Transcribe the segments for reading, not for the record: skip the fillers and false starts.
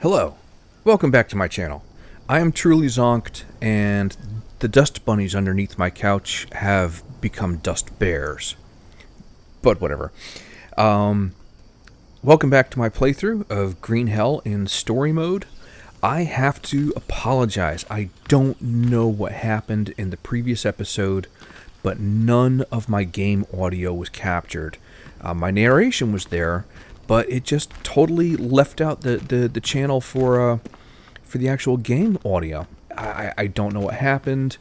Hello, welcome back to my channel. I am truly zonked, and the dust bunnies underneath my couch have become dust bears. But whatever. Welcome back to my playthrough of Green Hell in story mode. I have to apologize. I don't know what happened in the previous episode, but none of my game audio was captured. My narration was there, but it just totally left out the channel for the actual game audio. I don't know what happened.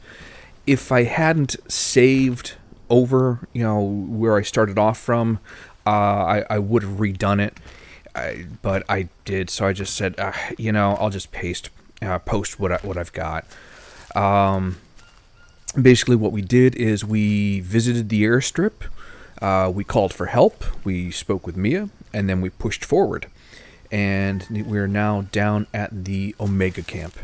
If I hadn't saved over, where I started off from, I would have redone it. But I did, so I just said, I'll just post what I've got. Basically, what we did is we visited the airstrip. We called for help. We spoke with Mia, and then we pushed forward. And we're now down at the Omega Camp.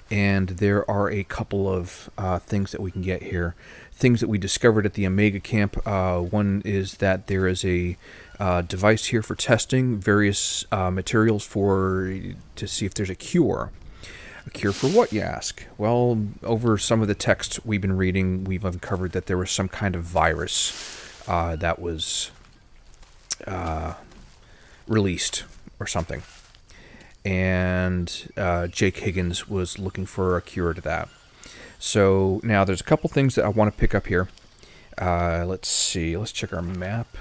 And there are a couple of things that we can get here. Things that we discovered at the Omega Camp. One is that there is a device here for testing various materials to see if there's a cure. A cure for what, you ask? Well, over some of the texts we've been reading, we've uncovered that there was some kind of virus that was released or something. And Jake Higgins was looking for a cure to that. So now there's a couple things that I want to pick up here. Let's see. Let's check our map.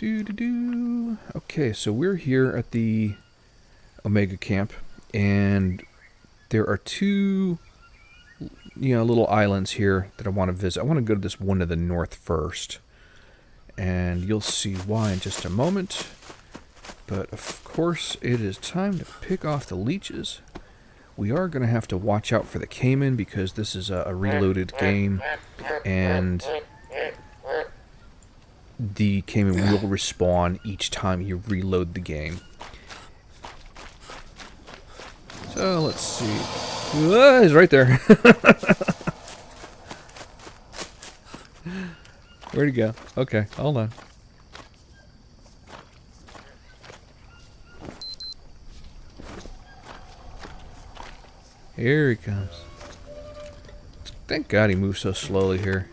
Okay, so we're here at the Omega Camp, and there are two little islands here that I want to visit. I want to go to this one to the north first, and you'll see why in just a moment. But of course, it is time to pick off the leeches. We are going to have to watch out for the caiman because this is a reloaded game, and the caiman will respawn each time you reload the game. So let's see. He's right there. Where'd he go? Okay, hold on. Here he comes. Thank God he moves so slowly here.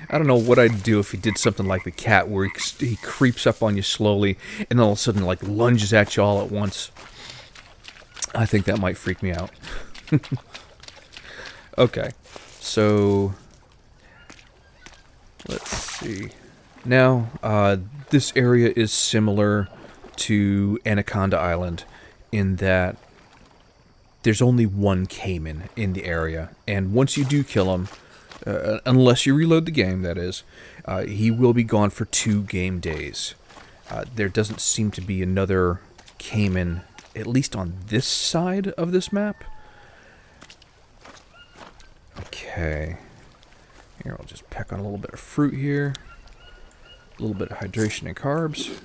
I don't know what I'd do if he did something like the cat, where he creeps up on you slowly and all of a sudden lunges at you all at once. I think that might freak me out. Okay, so let's see. Now, this area is similar to Anaconda Island in that there's only one caiman in the area, and once you do kill him, unless you reload the game, that is, he will be gone for 2 game days. There doesn't seem to be another caiman, at least on this side of this map. Okay. Here, I'll just peck on a little bit of fruit here. A little bit of hydration and carbs.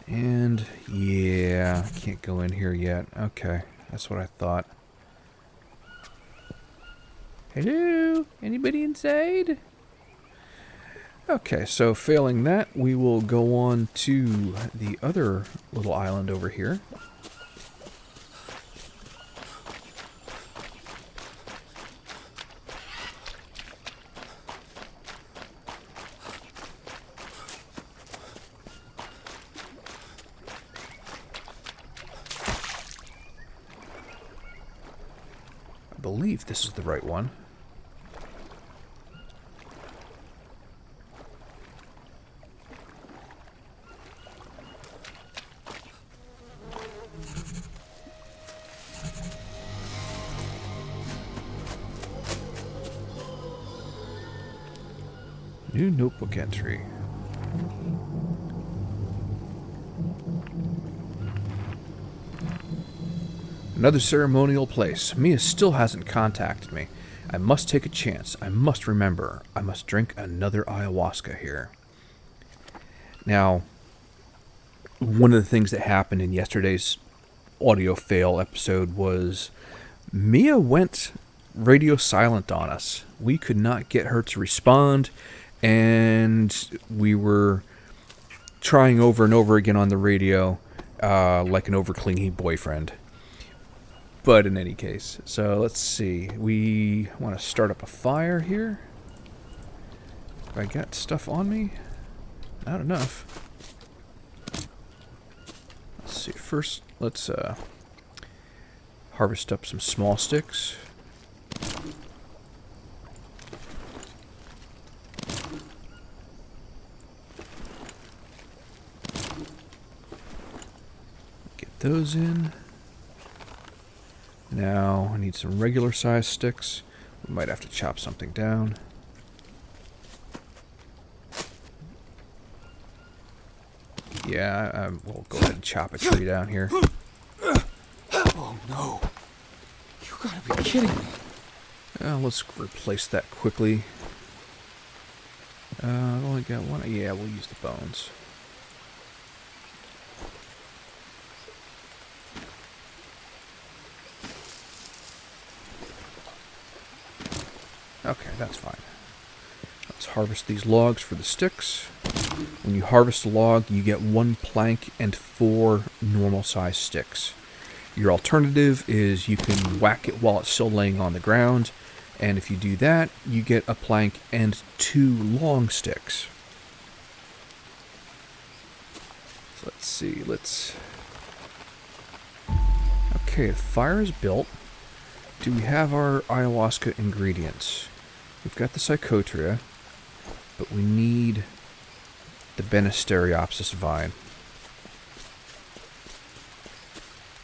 And, yeah, I can't go in here yet. Okay, that's what I thought. Hello? Anybody inside? Okay, so failing that, we will go on to the other little island over here. I believe this is the right one. New notebook entry. Another ceremonial place. Mia still hasn't contacted me. I must take a chance. I must remember. I must drink another ayahuasca here. Now, one of the things that happened in yesterday's audio fail episode was Mia went radio silent on us. We could not get her to respond, and we were trying over and over again on the radio, like an overcleaning boyfriend. But in any case, so let's see. We want to start up a fire here. Have I got stuff on me? Not enough. Let's see. First, let's harvest up some small sticks. Get those in. Now I need some regular size sticks. We might have to chop something down. Yeah, we'll go ahead and chop a tree down here. Oh no. You gotta be kidding me. Let's replace that quickly. I've only got one. Yeah, we'll use the bones. Okay, that's fine. Let's harvest these logs for the sticks. When you harvest a log, you get 1 plank and 4 normal size sticks. Your alternative is you can whack it while it's still laying on the ground, and if you do that, you get a plank and 2 long sticks. So let's see, Okay, the fire is built. Do we have our ayahuasca ingredients? We've got the psychotria, but we need the Banisteriopsis vine.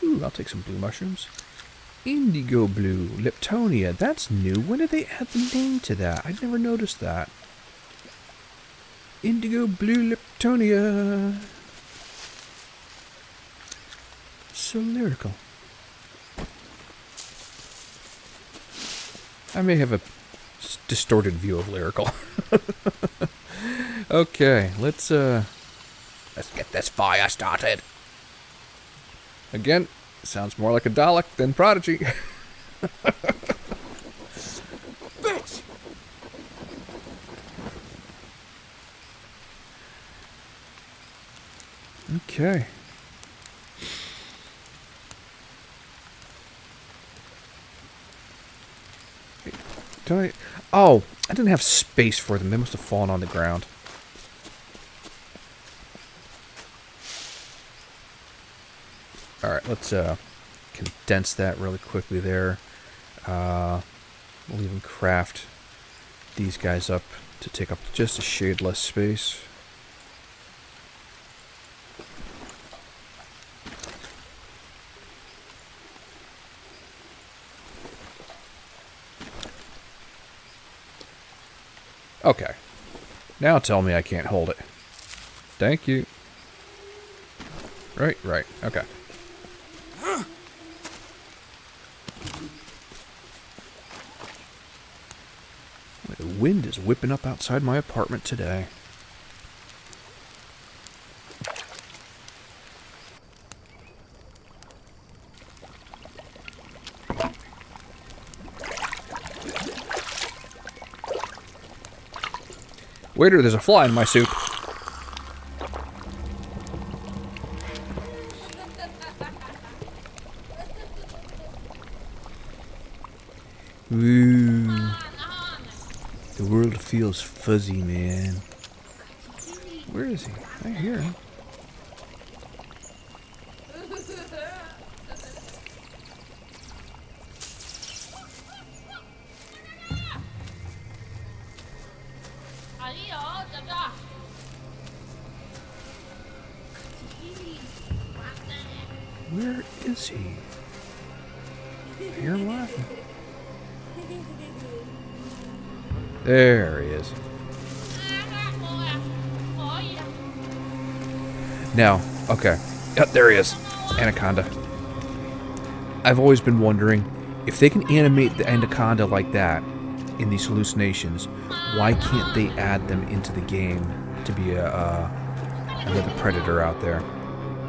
Ooh, I'll take some blue mushrooms. Indigo blue, Liptonia. That's new. When did they add the name to that? I'd never noticed that. Indigo blue Liptonia. So lyrical. I may have a distorted view of lyrical. Okay, let's get this fire started. Again, sounds more like a Dalek than Prodigy. Bitch! Okay. Oh, I didn't have space for them. They must have fallen on the ground. Alright, let's condense that really quickly there. We'll even craft these guys up to take up just a shade less space. Okay. Now tell me I can't hold it. Thank you. Right. Okay. The wind is whipping up outside my apartment today. Waiter, there's a fly in my soup. Ooh. The world feels fuzzy, man. Where is he? I hear him. Where is he? I hear him laughing. There he is. Now, okay. Yep, there he is. Anaconda. I've always been wondering, if they can animate the anaconda like that in these hallucinations, why can't they add them into the game to be another predator out there?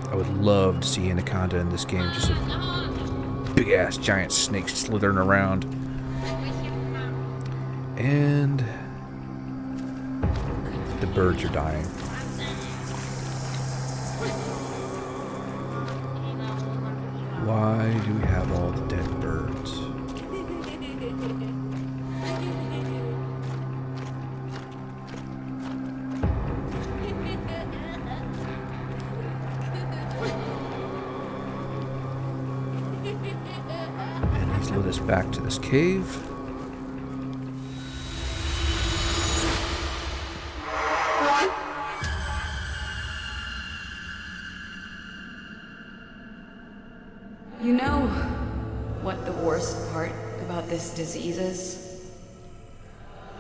I would love to see anaconda in this game, just a big-ass giant snake slithering around. And birds are dying. Why do we have all the dead birds? And he's led us back to this cave. You know what the worst part about this disease is?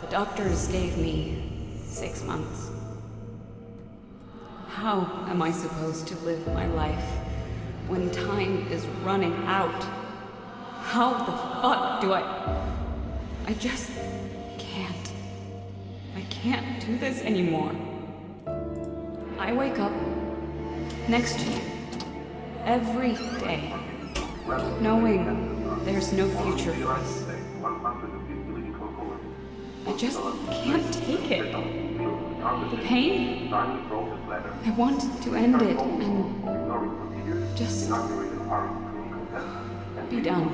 The doctors gave me 6 months. How am I supposed to live my life when time is running out? How the fuck do I just can't. I can't do this anymore. I wake up next to you every day, knowing there's no future for us. I just can't take it. The pain, I want to end it and just be done.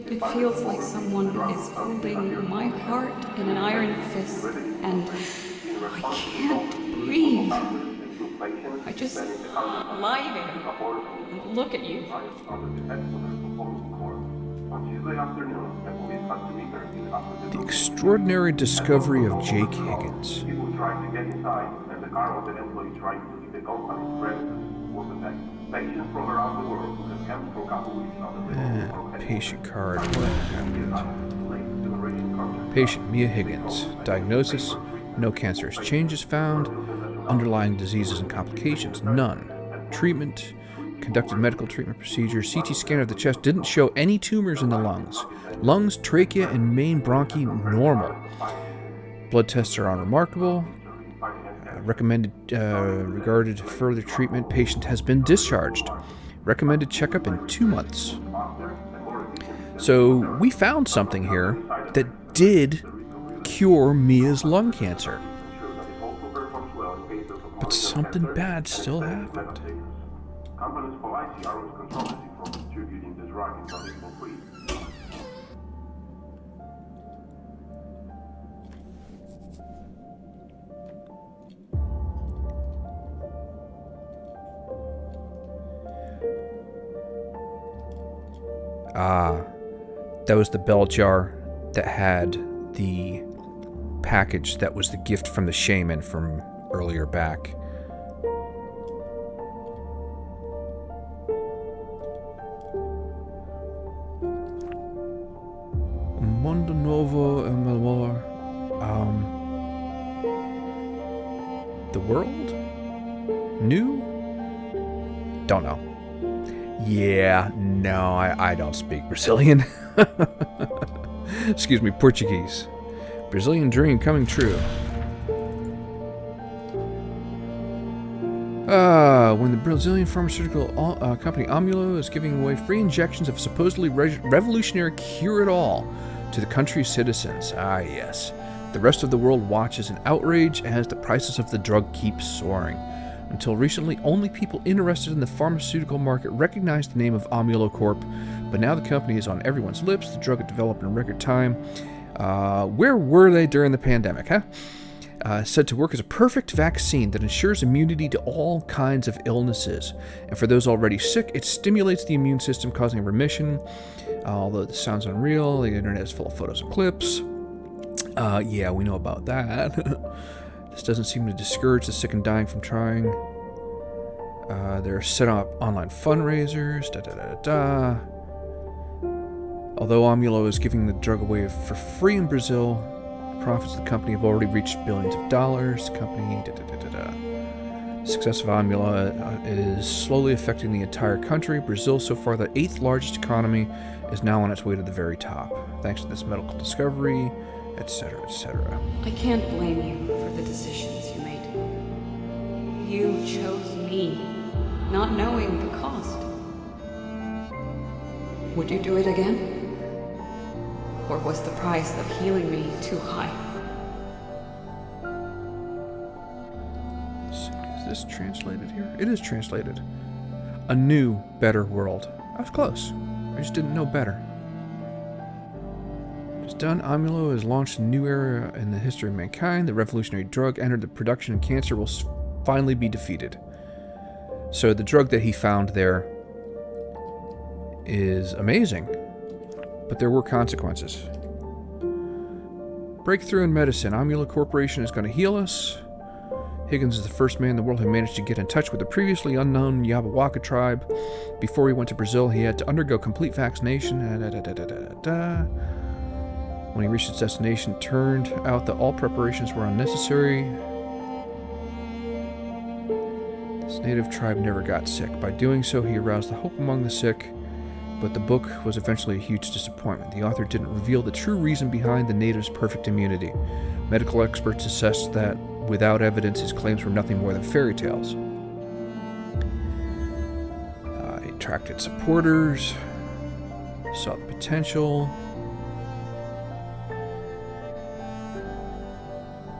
It feels like someone is holding my heart in an iron fist and I can't breathe. I just lie there and look at you. The extraordinary discovery of Jake Higgins. Patient card. What happened? Patient Mia Higgins. Diagnosis: no cancerous changes found. Underlying diseases and complications: none. Treatment: conducted medical treatment procedure. CT scan of the chest didn't show any tumors in the lungs. Lungs, trachea, and main bronchi normal. Blood tests are unremarkable. Regarded further treatment. Patient has been discharged. Recommended checkup in 2 months. So we found something here that did cure Mia's lung cancer. But something bad still happened. That was the bell jar that had the package that was the gift from the shaman from earlier back. Mondo Novo and Malmor. The world? New? Don't know. Yeah, no, I don't speak Brazilian. Excuse me, Portuguese. Brazilian dream coming true. When the Brazilian pharmaceutical company Amulo is giving away free injections of supposedly revolutionary cure-it-all to the country's citizens. Ah, yes. The rest of the world watches in outrage as the prices of the drug keep soaring. Until recently, only people interested in the pharmaceutical market recognized the name of Amulo Corp, but now the company is on everyone's lips. The drug is developed in record time. Where were they during the pandemic, huh? Said to work as a perfect vaccine that ensures immunity to all kinds of illnesses. And for those already sick, it stimulates the immune system, causing remission. Although this sounds unreal, the internet is full of photos and clips. Yeah, we know about that. This doesn't seem to discourage the sick and dying from trying. They're set up online fundraisers. Although Amulo is giving the drug away for free in Brazil, the profits of the company have already reached billions of dollars. The company. Success of Amulo is slowly affecting the entire country. Brazil, so far the 8th largest economy, is now on its way to the very top, thanks to this medical discovery, etc., etc. I can't blame you for the decisions you made. You chose me, not knowing the cost. Would you do it again? Or was the price of healing me too high? Is this translated here? It is translated. A new, better world. I was close. I just didn't know better. It's done. Amulo has launched a new era in the history of mankind. The revolutionary drug entered the production, and cancer will finally be defeated. So the drug that he found there is amazing, but there were consequences. Breakthrough in medicine. Amulo Corporation is going to heal us. Higgins is the first man in the world who managed to get in touch with the previously unknown Yabawaka tribe. Before he went to Brazil, he had to undergo complete vaccination. When he reached his destination, it turned out that all preparations were unnecessary. This native tribe never got sick. By doing so, he aroused the hope among the sick, but the book was eventually a huge disappointment. The author didn't reveal the true reason behind the native's perfect immunity. Medical experts assessed that, without evidence, his claims were nothing more than fairy tales. He attracted supporters, saw the potential,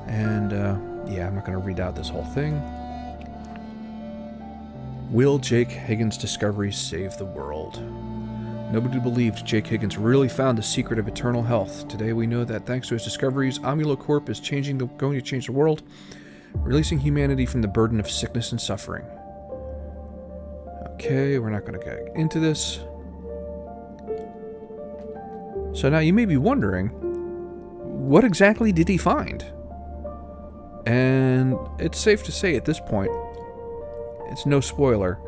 and yeah, I'm not going to read out this whole thing. Will Jake Higgins' discoveries save the world? Nobody believed Jake Higgins really found the secret of eternal health. Today we know that thanks to his discoveries, Amulo Corp is going to change the world, releasing humanity from the burden of sickness and suffering. Okay, we're not going to get into this. So now you may be wondering, what exactly did he find? And it's safe to say at this point, it's no spoiler,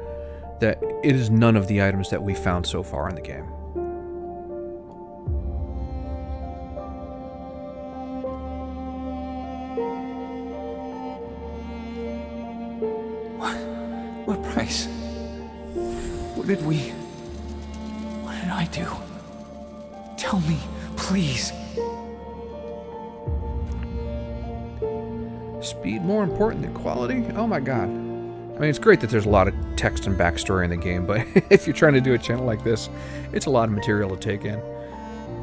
that it is none of the items that we found so far in the game. What price? What did I do? Tell me, please. Speed more important than quality? Oh my god. I mean, it's great that there's a lot of text and backstory in the game, but if you're trying to do a channel like this, it's a lot of material to take in.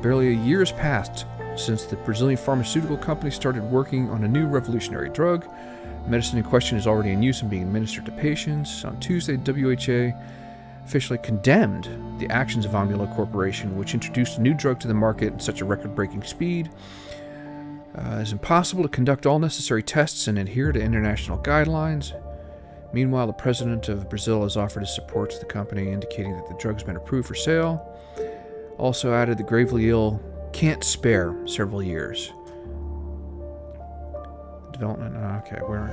Barely a year has passed since the Brazilian pharmaceutical company started working on a new revolutionary drug. Medicine in question is already in use and being administered to patients. On Tuesday, WHA officially condemned the actions of Amulo Corporation, which introduced a new drug to the market at such a record-breaking speed. It's impossible to conduct all necessary tests and adhere to international guidelines. Meanwhile, the president of Brazil has offered his support to the company, indicating that the drug's been approved for sale. Also added, the gravely ill can't spare several years. Development, okay, we're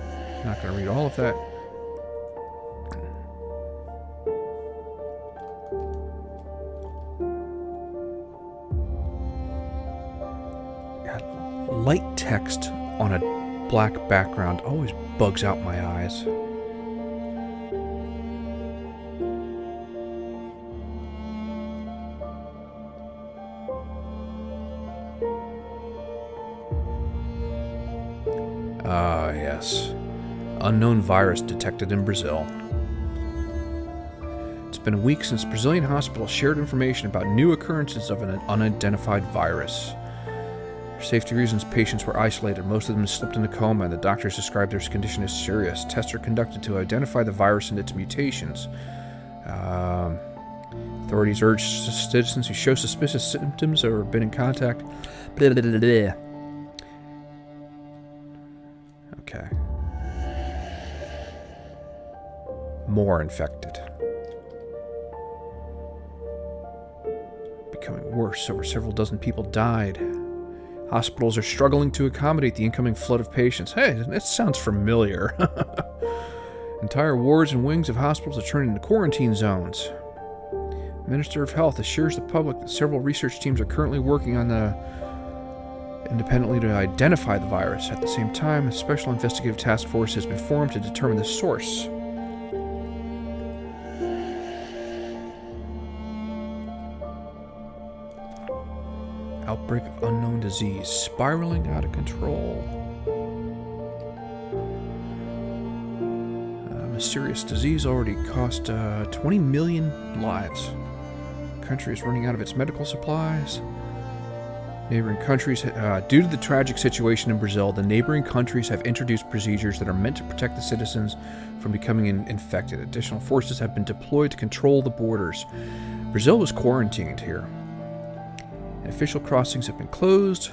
not going to read all of that. God, light text on a black background always bugs out my eyes. Yes. Unknown virus detected in Brazil. It's been a week since Brazilian hospitals shared information about new occurrences of an unidentified virus. For safety reasons, patients were isolated. Most of them slipped into coma, and the doctors described their condition as serious. Tests are conducted to identify the virus and its mutations. Authorities urge citizens who show suspicious symptoms or have been in contact. Blah, blah, blah, blah. Okay. More infected. Becoming worse. Over several dozen people died. Hospitals are struggling to accommodate the incoming flood of patients. Hey, that sounds familiar. Entire wards and wings of hospitals are turned into quarantine zones. Minister of Health assures the public that several research teams are currently working on independently to identify the virus. At the same time, a special investigative task force has been formed to determine the source. Outbreak of unknown disease, spiraling out of control. Mysterious disease already cost 20 million lives. The country is running out of its medical supplies. Neighboring countries, due to the tragic situation in Brazil, the neighboring countries have introduced procedures that are meant to protect the citizens from becoming infected. Additional forces have been deployed to control the borders. Brazil was quarantined here. And official crossings have been closed.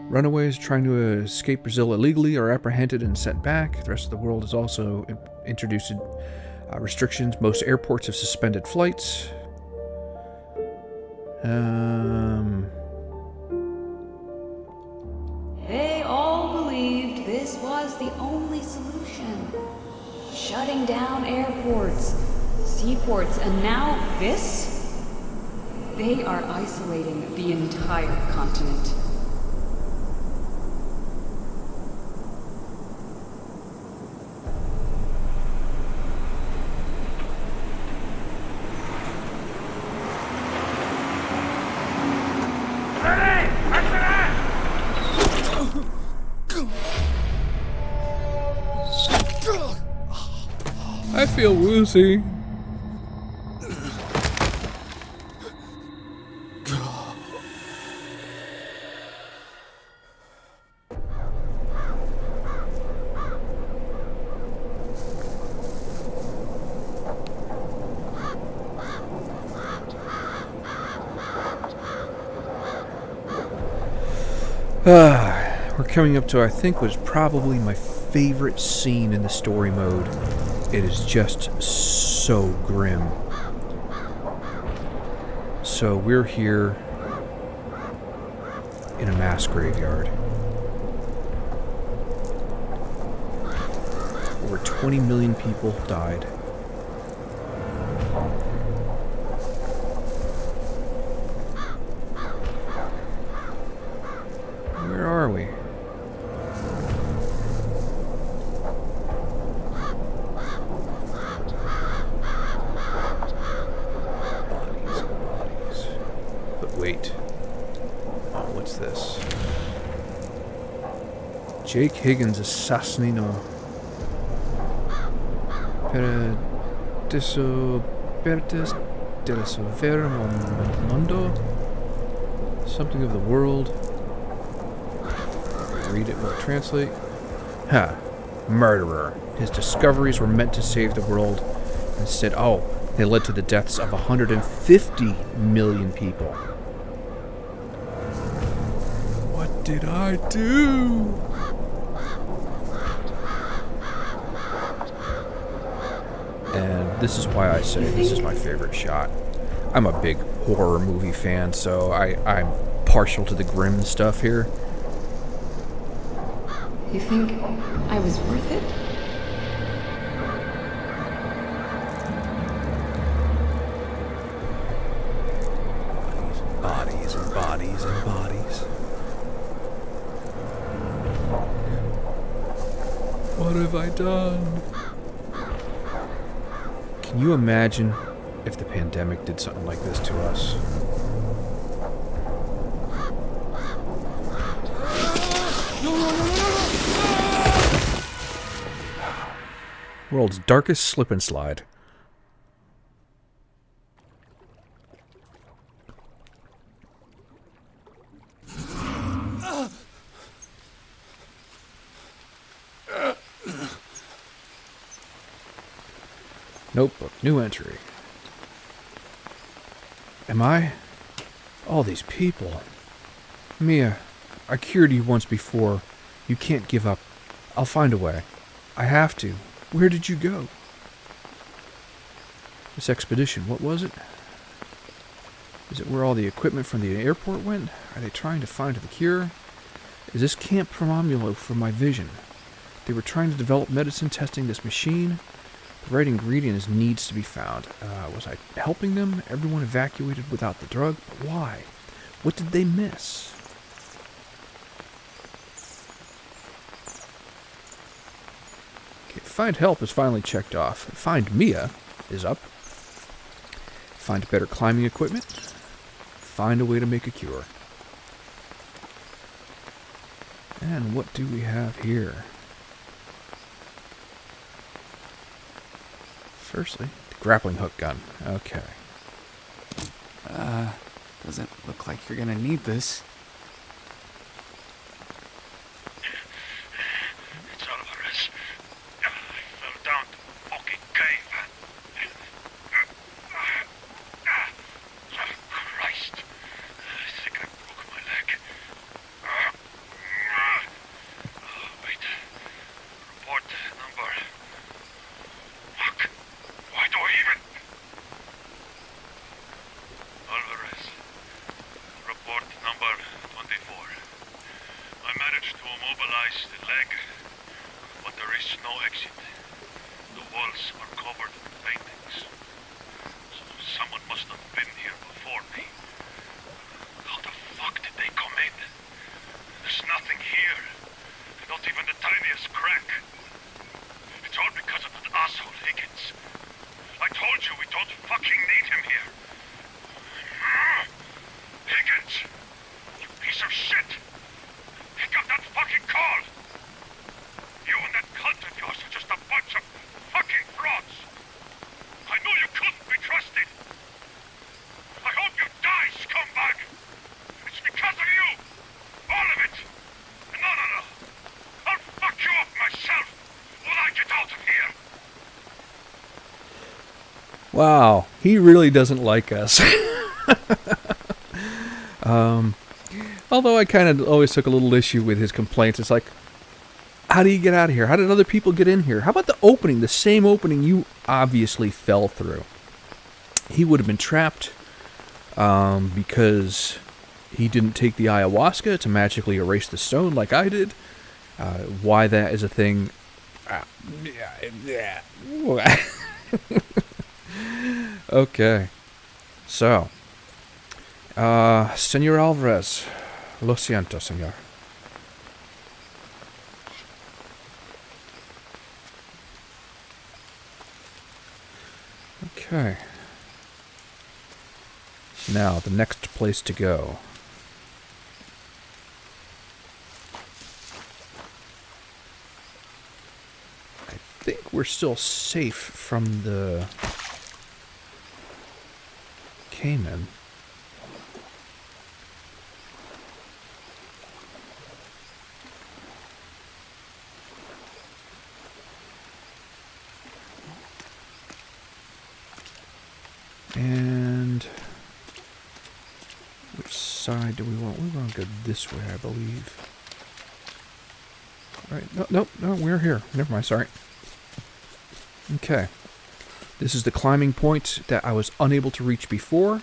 Runaways trying to escape Brazil illegally are apprehended and sent back. The rest of the world has also introduced restrictions. Most airports have suspended flights. They all believed this was the only solution. Shutting down airports, seaports, and now this? They are isolating the entire continent. I feel woozy. We're coming up to, I think, was probably my favorite scene in the story mode. It is just so grim. So we're here in a mass graveyard. Over 20 million people died. Where are we? Wait. Oh, what's this? Jake Higgins assassino per desobertes de la severa mundo. Something of the world. Read it, will it translate? Ha. Murderer. His discoveries were meant to save the world. Instead, they led to the deaths of 150 million people. What did I do? And this is why I say this is my favorite shot. I'm a big horror movie fan, so I'm partial to the grim stuff here. You think I was worth it? Bodies and bodies and bodies. What have I done? Can you imagine if the pandemic did something like this to us? World's darkest slip and slide. Notebook, new entry. Am I? All these people. Mia, I cured you once before. You can't give up. I'll find a way. I have to. Where did you go? This expedition, what was it? Is it where all the equipment from the airport went? Are they trying to find the cure? Is this Camp Romulo for my vision? They were trying to develop medicine testing this machine. The right ingredient needs to be found. Was I helping them? Everyone evacuated without the drug? But why? What did they miss? Okay, find help is finally checked off. Find Mia is up. Find better climbing equipment. Find a way to make a cure. And what do we have here? Firstly, the grappling hook gun. Okay. Doesn't look like you're gonna need this. There's no exit. The walls are covered in paintings. So someone must have been here before me. How the fuck did they come in? There's nothing here. Not even the tiniest crack. It's all because of that asshole Higgins. I told you we don't fucking need him here. Higgins! You piece of shit! Pick up that fucking call! You and that cult of yours are just a bunch of fucking frauds! I know you couldn't be trusted! I hope you die, scumbag! It's because of you! All of it! No! I'll fuck you up myself when I get out of here! Wow, he really doesn't like us. Although I kind of always took a little issue with his complaints. It's like, how do you get out of here? How did other people get in here? How about the opening? The same opening you obviously fell through. He would have been trapped because he didn't take the ayahuasca to magically erase the stone like I did. Why that is a thing... Okay. So... Senor Alvarez. Lo siento, senor. Okay. Now, the next place to go. I think we're still safe from the Cayman. And which side do we want? We want to go this way, I believe. Right? No, we're here. Never mind, sorry. Okay. This is the climbing point that I was unable to reach before.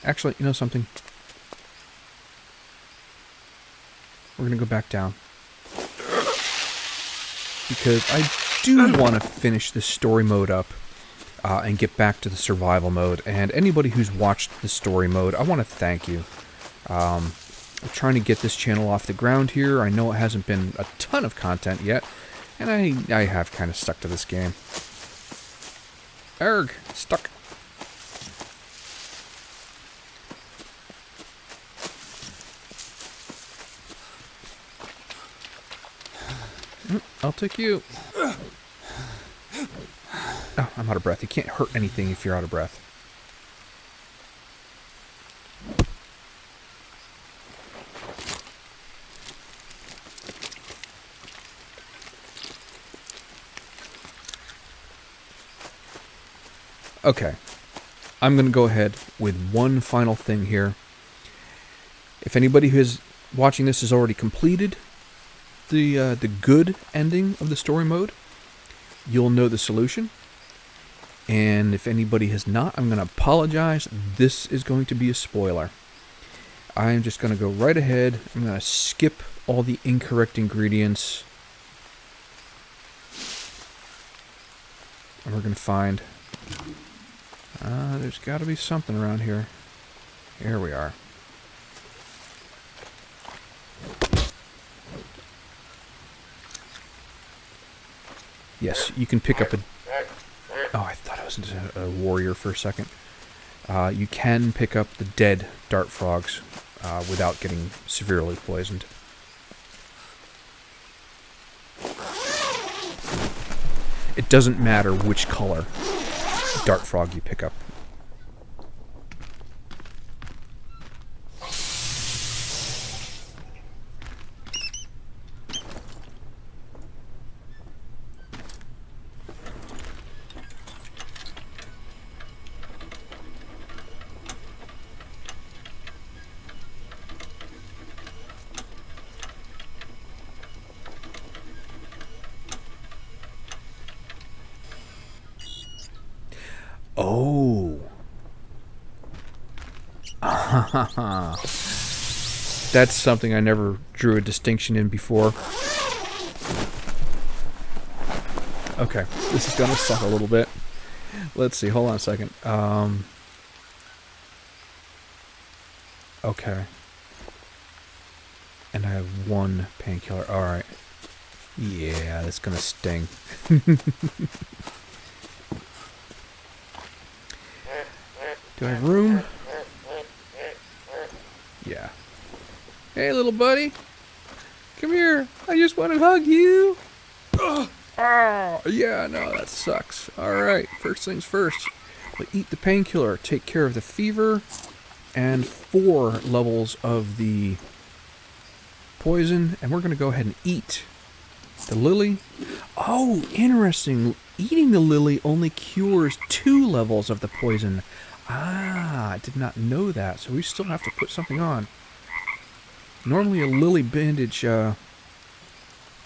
Actually, you know something? We're going to go back down. Because I do want to finish this story mode up and get back to the survival mode. And anybody who's watched the story mode, I want to thank you. I'm trying to get this channel off the ground here. I know it hasn't been a ton of content yet. And I have kind of stuck to this game. Erg, stuck. I'll take you. Oh, I'm out of breath. You can't hurt anything if you're out of breath. Okay. I'm going to go ahead with one final thing here. If anybody who is watching this has already completed the good ending of the story mode, you'll know the solution. And if anybody has not, I'm going to apologize. This is going to be a spoiler. I'm just going to go right ahead. I'm going to skip all the incorrect ingredients. And we're going to find... there's got to be something around here. Here we are. Yes, you can pick up a... Oh, I thought I was a warrior for a second. You can pick up the dead dart frogs without getting severely poisoned. It doesn't matter which color dart frog you pick up. Oh. That's something I never drew a distinction in before. Okay, this is gonna suck a little bit. Let's see, hold on a second. Okay. And I have one painkiller. Alright. Yeah, that's gonna sting. Do I have room? Yeah. Hey, little buddy. Come here. I just want to hug you. Ugh. Oh, yeah, no, that sucks. Alright, first things first. We'll eat the painkiller, take care of the fever, and 4 levels of the poison, and we're going to go ahead and eat the lily. Oh, interesting. Eating the lily only cures 2 levels of the poison. Ah, I did not know that, so we still have to put something on. Normally a lily bandage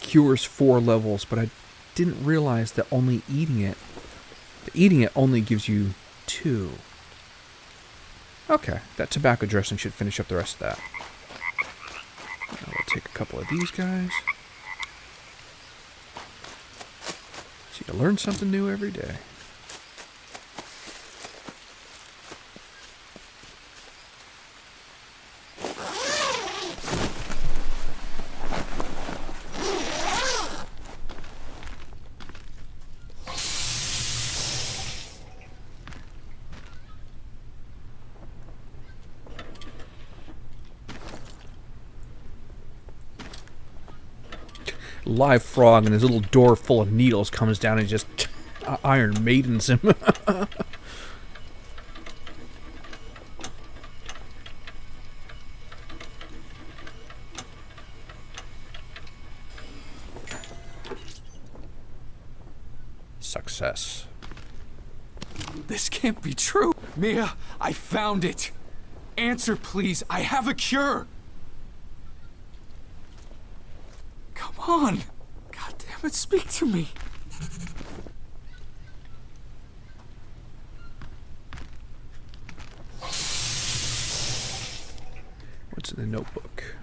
cures 4 levels, but I didn't realize that only eating it only gives you 2. Okay, that tobacco dressing should finish up the rest of that. Now we'll take a couple of these guys. So you learn something new every day. Live frog and his little door full of needles comes down and just Iron Maidens him. Success. This can't be true. Mia, I found it. Answer, please. I have a cure. Come on. God damn it, speak to me. What's in the notebook?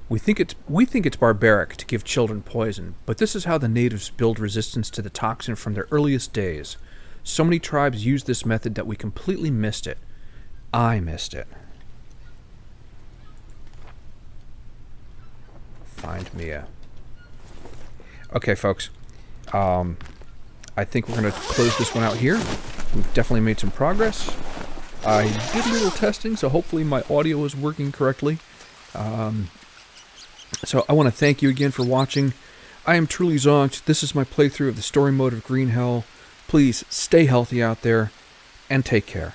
We think it's barbaric to give children poison, but this is how the natives build resistance to the toxin from their earliest days. So many tribes used this method that we completely missed it. I missed it. Find Mia. Okay, folks. I think we're going to close this one out here. We've definitely made some progress. I did a little testing, so hopefully my audio is working correctly. So I want to thank you again for watching. I am truly zonked. This is my playthrough of the story mode of Green Hell. Please stay healthy out there and take care.